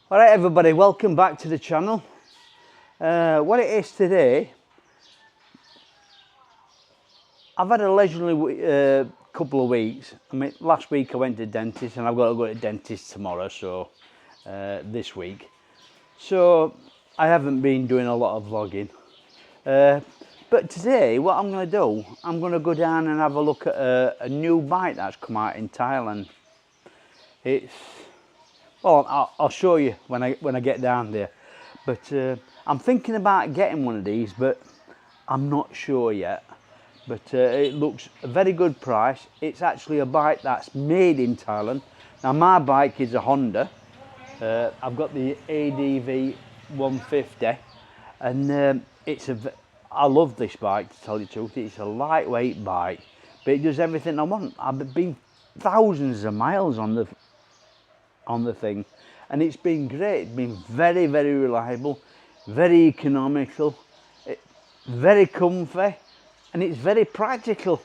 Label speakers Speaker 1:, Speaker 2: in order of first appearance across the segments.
Speaker 1: Alright everybody, welcome back to the channel. What it is today, I've had a leisurely couple of weeks. I mean, last week I went to the dentist and I've got to go to the dentist tomorrow, so this week. So I haven't been doing a lot of vlogging. But today, what I'm going to do, I'm going to go down and have a look at a new bike that's come out in Thailand. Well, I'll show you when I get down there. But I'm thinking about getting one of these, but I'm not sure yet. But it looks a very good price. It's actually a bike that's made in Thailand. Now my bike is a Honda. I've got the ADV 150, and I love this bike, to tell you the truth. It's a lightweight bike, but it does everything I want. I've been thousands of miles on the thing, and it's been great. It's been very, very reliable, very economical, very comfy, and it's very practical,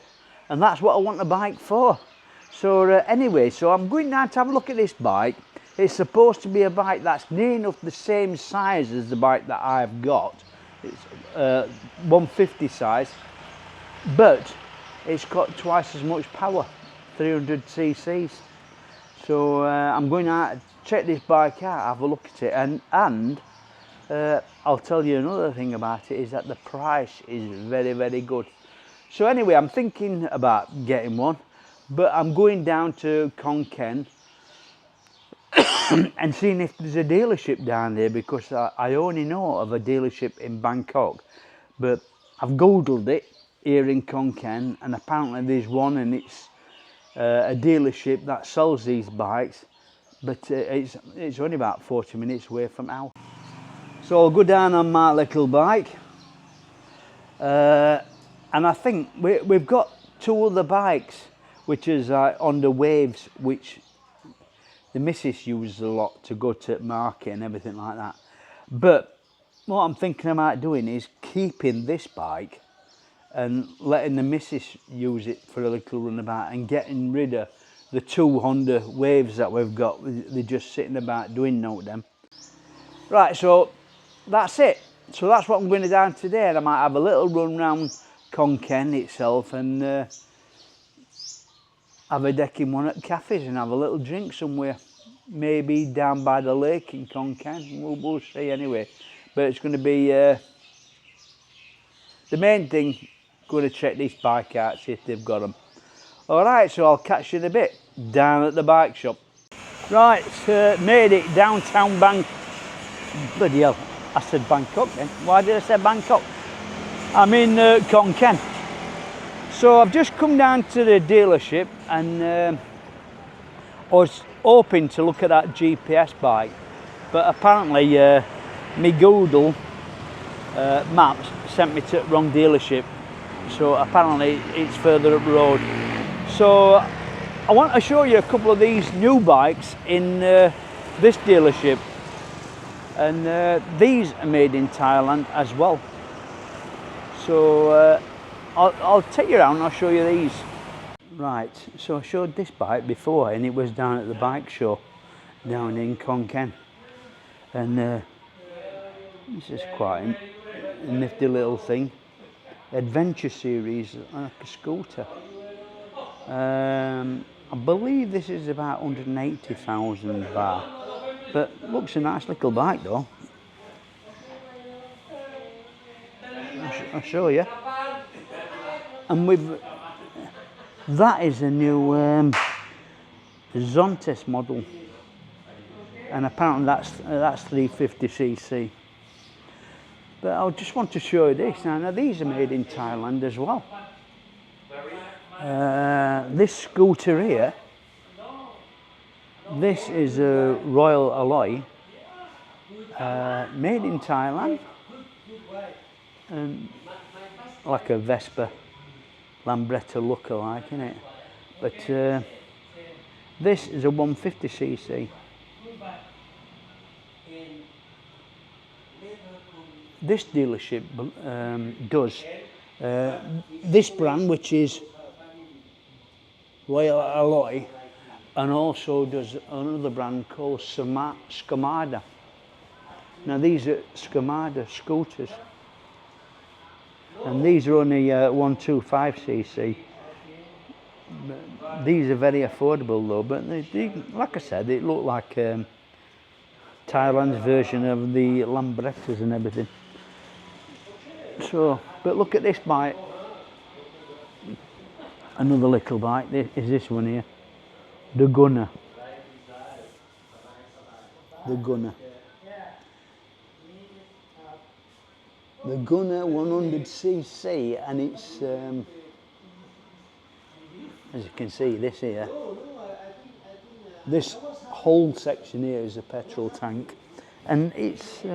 Speaker 1: and that's what I want a bike for. So anyway, so I'm going now to have a look at this bike. It's supposed to be a bike that's near enough the same size as the bike that I've got. It's 150 size, but it's got twice as much power, 300 cc's. So I'm going out to check this bike out, have a look at it, and I'll tell you another thing about it, is that the price is very, very good. So anyway, I'm thinking about getting one, but I'm going down to Khon Kaen and seeing if there's a dealership down there, because I only know of a dealership in Bangkok, but I've googled it here in Khon Kaen, and apparently there's one, and it's a dealership that sells these bikes, but it's only about 40 minutes away from our house. So I'll go down on my little bike, and I think we've got two other bikes which is on the Waves, which the missus uses a lot to go to market and everything like that. But what I'm thinking about doing is keeping this bike and letting the missus use it for a little runabout, and getting rid of the two Honda Waves that we've got. They're just sitting about doing no to them. Right, so that's it. So that's what I'm going to do down today, and I might have a little run round Khon Kaen itself, and have a deck in one at cafes and have a little drink somewhere, maybe down by the lake in Khon Kaen. We'll see anyway. But it's going to be the main thing. Going to check this bike out, see if they've got them. All right, so I'll catch you in a bit down at the bike shop. Right, made it downtown bloody hell, I said Bangkok then. Why did I say Bangkok? I'm in Khon Kaen. So I've just come down to the dealership, and I was hoping to look at that GPS bike, but apparently my Google Maps sent me to the wrong dealership. So apparently it's further up the road. So I want to show you a couple of these new bikes in this dealership, and these are made in Thailand as well. So I'll take you around and I'll show you these. Right, so I showed this bike before, and it was down at the bike show down in Khon Kaen, and this is quite a nifty little thing. Adventure series, like a scooter. I believe this is about 180,000 baht, but looks a nice little bike though. I'll show you. And that is a new Zontes model, and apparently that's 350cc. But I just want to show you this. Now these are made in Thailand as well. This scooter here, this is a Royal Alloy, made in Thailand, and like a Vespa Lambretta lookalike, isn't it? But this is a 150cc. This dealership does this brand, which is Royal Alloy, and also does another brand called Skamada. Now these are Scamada scooters, and these are only 125cc. These are very affordable though, but they, like I said, it looked like Thailand's version of the Lambrettas and everything. So, but look at this bike. Another little bike is this one here, the Gunner. The Gunner. The Gunner 100cc, and it's as you can see, this here, this whole section here is a petrol tank, and it's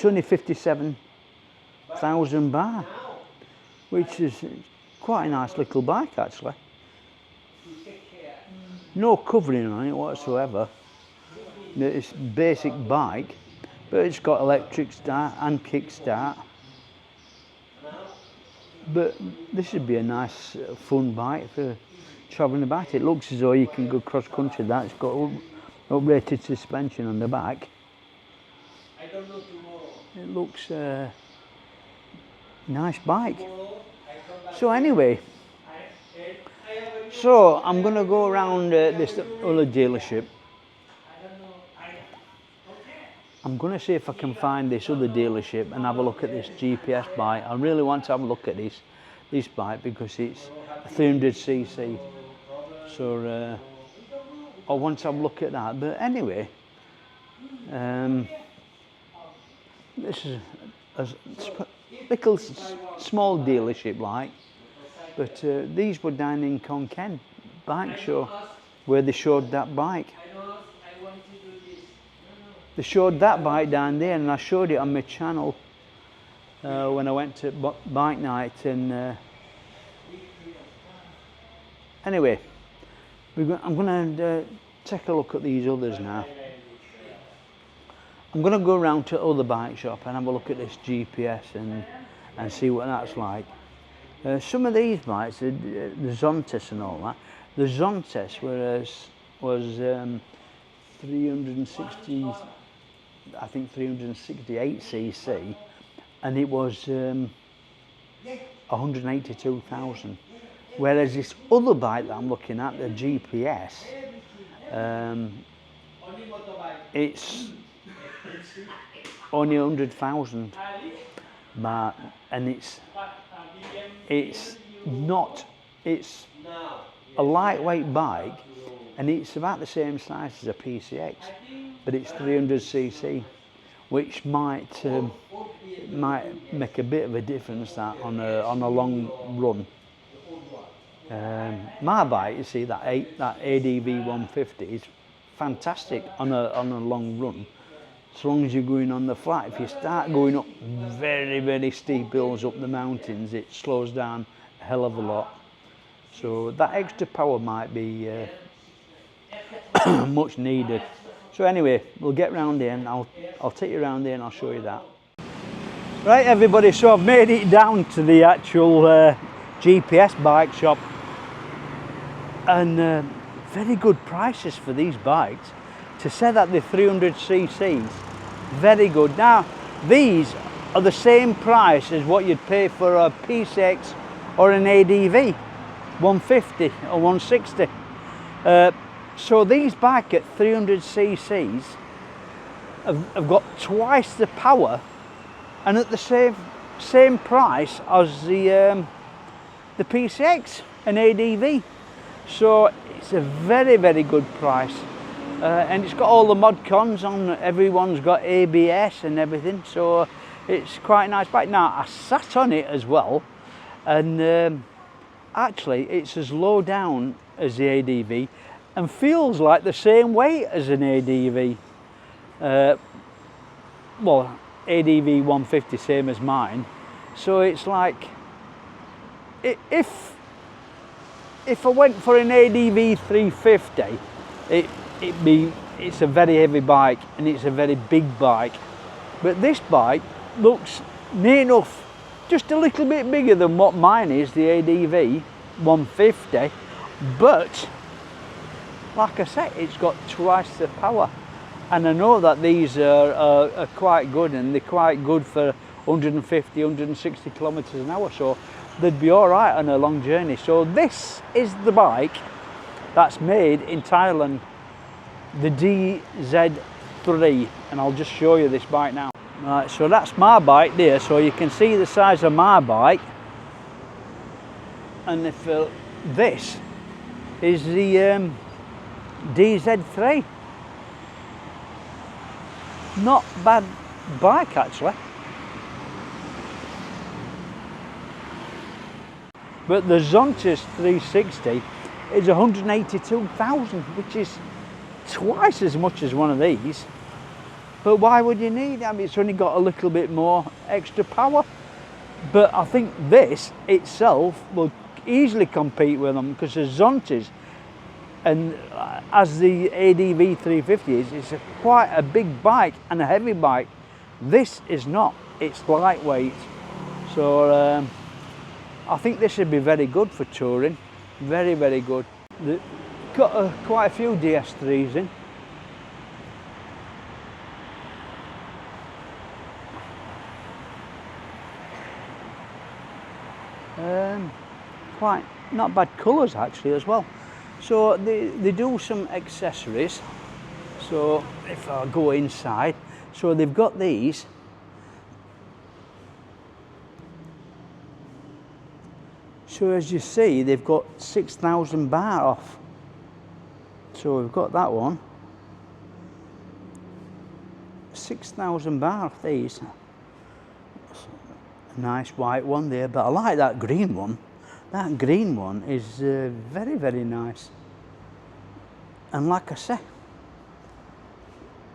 Speaker 1: only 57,000 baht, which is quite a nice little bike actually. No covering on it whatsoever. It's a basic bike, but it's got electric start and kick start. But this would be a nice fun bike for travelling about. It looks as though you can go cross country. That's got uprated suspension on the back. It looks a nice bike. So anyway, so I'm going to go around this other dealership. I'm going to see if I can find this other dealership and have a look at this GPS bike. I really want to have a look at this bike because it's a 300cc. So I want to have a look at that. But anyway, this is a little small dealership like. But these were down in Khon Kaen bike show where they showed that bike. They showed that bike down there, and I showed it on my channel when I went to bike night. And anyway, I'm going to take a look at these others now. I'm going to go around to other bike shop and have a look at this GPS and see what that's like. Some of these bikes, the Zontes and all that, the Zontes was 360. I think 368cc, and it was 182,000. Whereas this other bike that I'm looking at, the GPS, it's only 100,000 baht, and it's a lightweight bike, and it's about the same size as a PCX. But it's 300cc, which might make a bit of a difference that on a long run. My bike, you see, that ADV 150 is fantastic on a long run, as long as you're going on the flat. If you start going up very, very steep hills up the mountains, it slows down a hell of a lot. So that extra power might be much needed. So anyway, we'll get round here and I'll take you around here and I'll show you that. Right everybody, so I've made it down to the actual GPS bike shop, and very good prices for these bikes. To say that they're 300cc's, very good. Now these are the same price as what you'd pay for a PCX or an ADV 150 or 160. So these bikes at 300cc's have got twice the power and at the same price as the PCX and ADV. So it's a very, very good price. And it's got all the mod cons on. Everyone's got ABS and everything, so it's quite a nice bike. Now I sat on it as well, and actually it's as low down as the ADV and feels like the same weight as an ADV. Well, ADV 150 same as mine, so it's like if I went for an ADV 350, it's a very heavy bike and it's a very big bike. But this bike looks near enough just a little bit bigger than what mine is, the ADV 150, but like I said, it's got twice the power. And I know that these are quite good, and they're quite good for 150, 160 kilometers an hour, so they'd be all right on a long journey. So this is the bike that's made in Thailand, the DZ3, and I'll just show you this bike now. Right, so that's my bike there, so you can see the size of my bike, and if this is the DZ3. Not bad bike actually. But the Zontas 360 is 182,000, which is twice as much as one of these. But why would you need it? I mean, it's only got a little bit more extra power. But I think this itself will easily compete with them, because the Zontas, and as the ADV 350 is, it's quite a big bike and a heavy bike. This is not, it's lightweight. So I think this would be very good for touring, very, very good. They've got quite a few DS3s in. Quite not bad colours actually as well. So they do some accessories. So if I go inside, so they've got these. So as you see, they've got 6,000 baht off. So we've got that one. 6,000 baht off these. A nice white one there, but I like that green one. That green one is very, very nice. And like I say,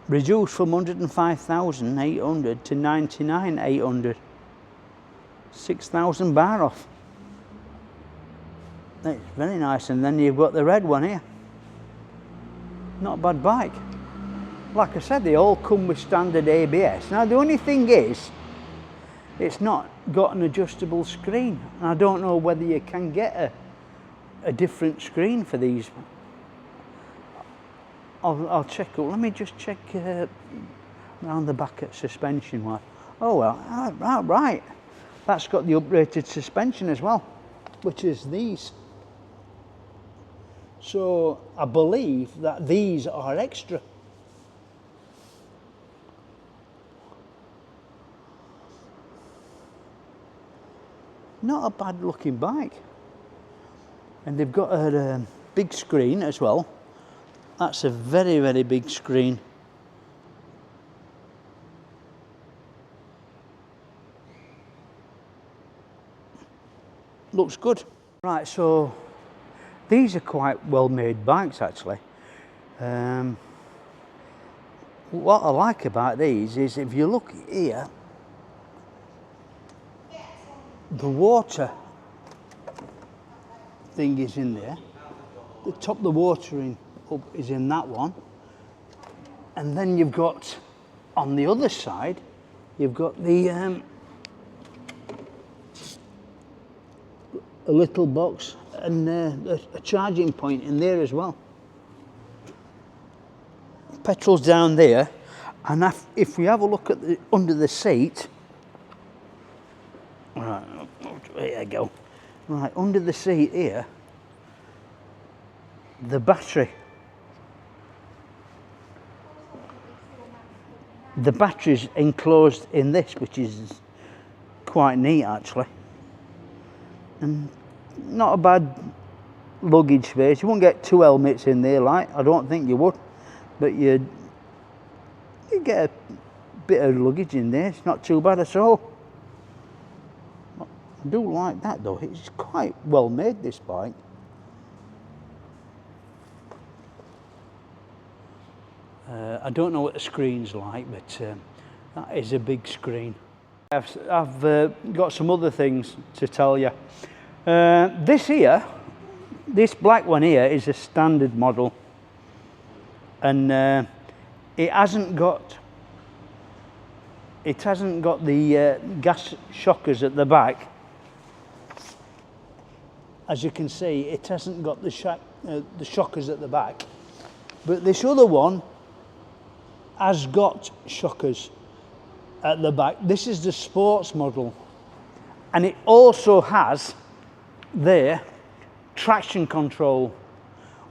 Speaker 1: reduced from 105,800 to 99,800. 6,000 baht off. That's very nice. And then you've got the red one here. Not a bad bike. Like I said, they all come with standard ABS. Now the only thing is, it's not got an adjustable screen. And I don't know whether you can get a different screen for these. I'll check it. Let me just check around the back at suspension wise. Oh well, right. That's got the uprated suspension as well, which is these. So I believe that these are extra. Not a bad looking bike. And they've got a big screen as well. That's a very, very big screen. Looks good. Right, so these are quite well made bikes actually. What I like about these is, if you look here, the water thing is in there. The top of the watering up is in that one. And then you've got, on the other side, you've got the a little box and a charging point in there as well. Petrol's down there, and if we have a look at the under the seat, right, there you go. Right, under the seat here, the battery. The battery's enclosed in this, which is quite neat actually. And not a bad luggage space. You won't get two helmets in there, like, I don't think you would. But you get a bit of luggage in there. It's not too bad at all. I do like that though. It's quite well made, this bike. I don't know what the screen's like, but that is a big screen. I've got some other things to tell you. This black one here is a standard model, and it hasn't got the gas shockers at the back. As you can see, it hasn't got the shockers at the back. But this other one has got shockers at the back. This is the sports model, and it also has there traction control,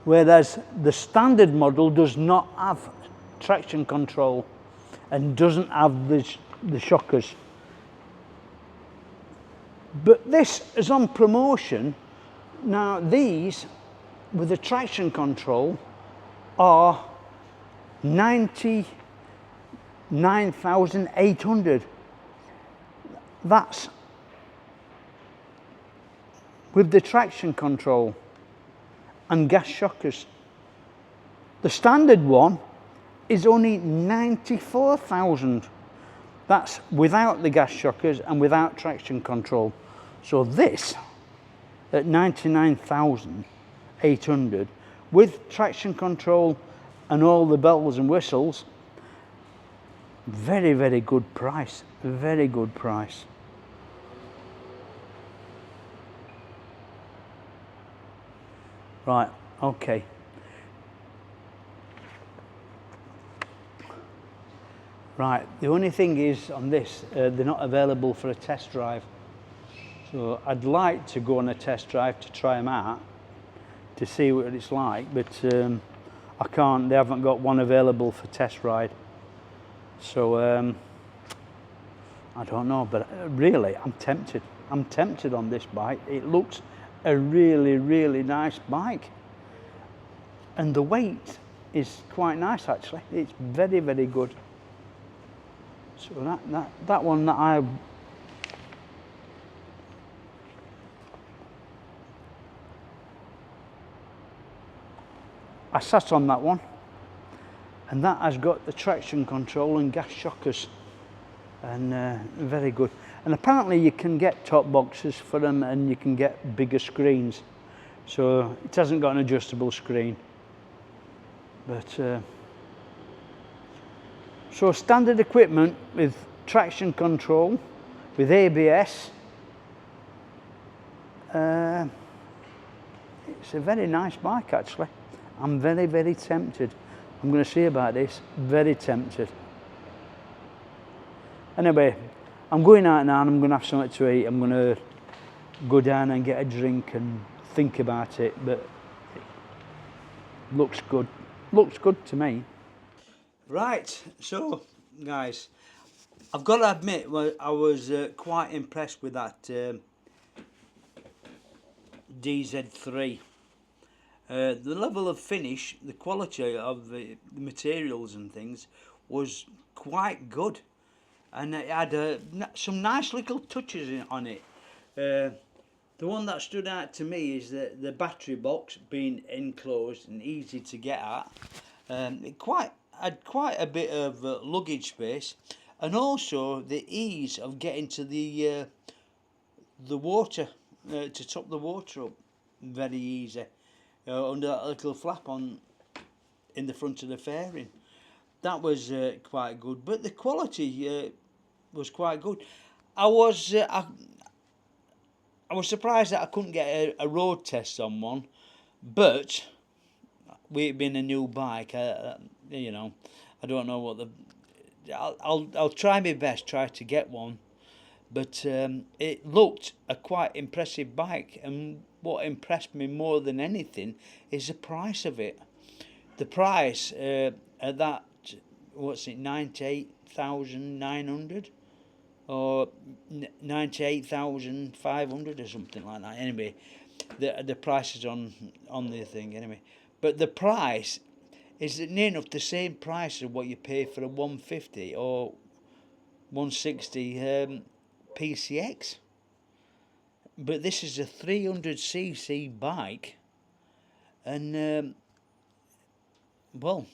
Speaker 1: whereas the standard model does not have traction control and doesn't have the shockers. But this is on promotion. Now these with the traction control are 99,800. That's with the traction control and gas shockers. The standard one is only 94,000. That's without the gas shockers and without traction control. So this at 99,800 with traction control and all the bells and whistles, very, very good price, very good price. Right, okay. Right, the only thing is on this, they're not available for a test drive. So I'd like to go on a test drive to try them out, to see what it's like, but I can't, they haven't got one available for test ride. So I don't know, but really I'm tempted. I'm tempted on this bike. It looks a really, really nice bike. And the weight is quite nice actually. It's very, very good. So that one that I sat on that one, and that has got the traction control and gas shockers, and very good. And apparently you can get top boxes for them, and you can get bigger screens. So it hasn't got an adjustable screen, but so standard equipment with traction control, with ABS. It's a very nice bike actually. I'm very, very tempted. I'm going to see about this. Very tempted. Anyway, I'm going out now and I'm going to have something to eat. I'm going to go down and get a drink and think about it, but it looks good. Looks good to me. Right, so guys, I've got to admit, I was quite impressed with that DZ3. The level of finish, the quality of the materials and things was quite good, and it had some nice little touches on it. The one that stood out to me is the battery box being enclosed and easy to get at. It had quite a bit of luggage space, and also the ease of getting to the water, to top the water up, very easy. Under that little flap in the front of the fairing. That was quite good, but the quality was quite good. I was surprised that I couldn't get a road test on one, but with it being a new bike, you know, I don't know what I'll try my best, try to get one, but it looked a quite impressive bike, and what impressed me more than anything is the price of it. The price at that, what's it, 98,900 or 98,500 or something like that. Anyway, the price is on the thing anyway. But the price is near enough the same price as what you pay for a 150 or 160 PCX. But this is a 300cc bike, and well,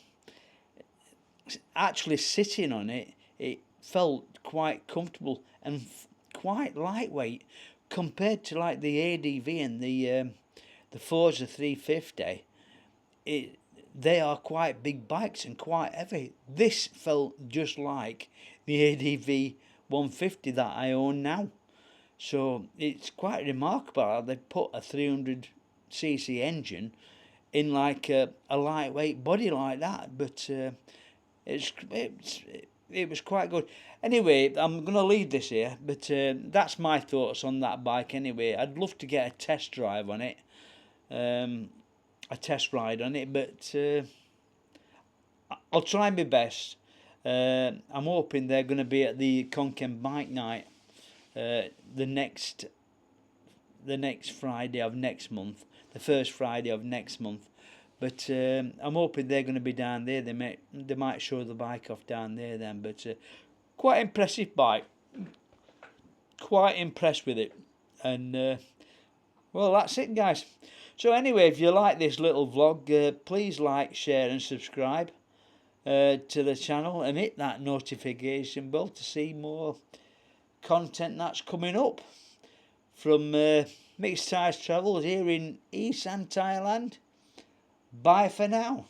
Speaker 1: actually sitting on it, it felt quite comfortable and quite lightweight compared to like the ADV and the Forza 350. They are quite big bikes and quite heavy. This felt just like the ADV 150 that I own now. So it's quite remarkable how they put a 300cc engine in like a lightweight body like that. But It was quite good. Anyway, I'm going to leave this here, but that's my thoughts on that bike anyway. I'd love to get a test drive on it, a test ride on it, but I'll try my best. I'm hoping they're going to be at the Conken Bike Night the next Friday of next month, the first Friday of next month. But I'm hoping they're going to be down there. They might show the bike off down there then. But quite impressive bike. Quite impressed with it. And well, that's it, guys. So anyway, if you like this little vlog, please like, share and subscribe to the channel, and hit that notification bell to see more content that's coming up from Mixed Tires Travels here in Isan, Thailand. Bye for now.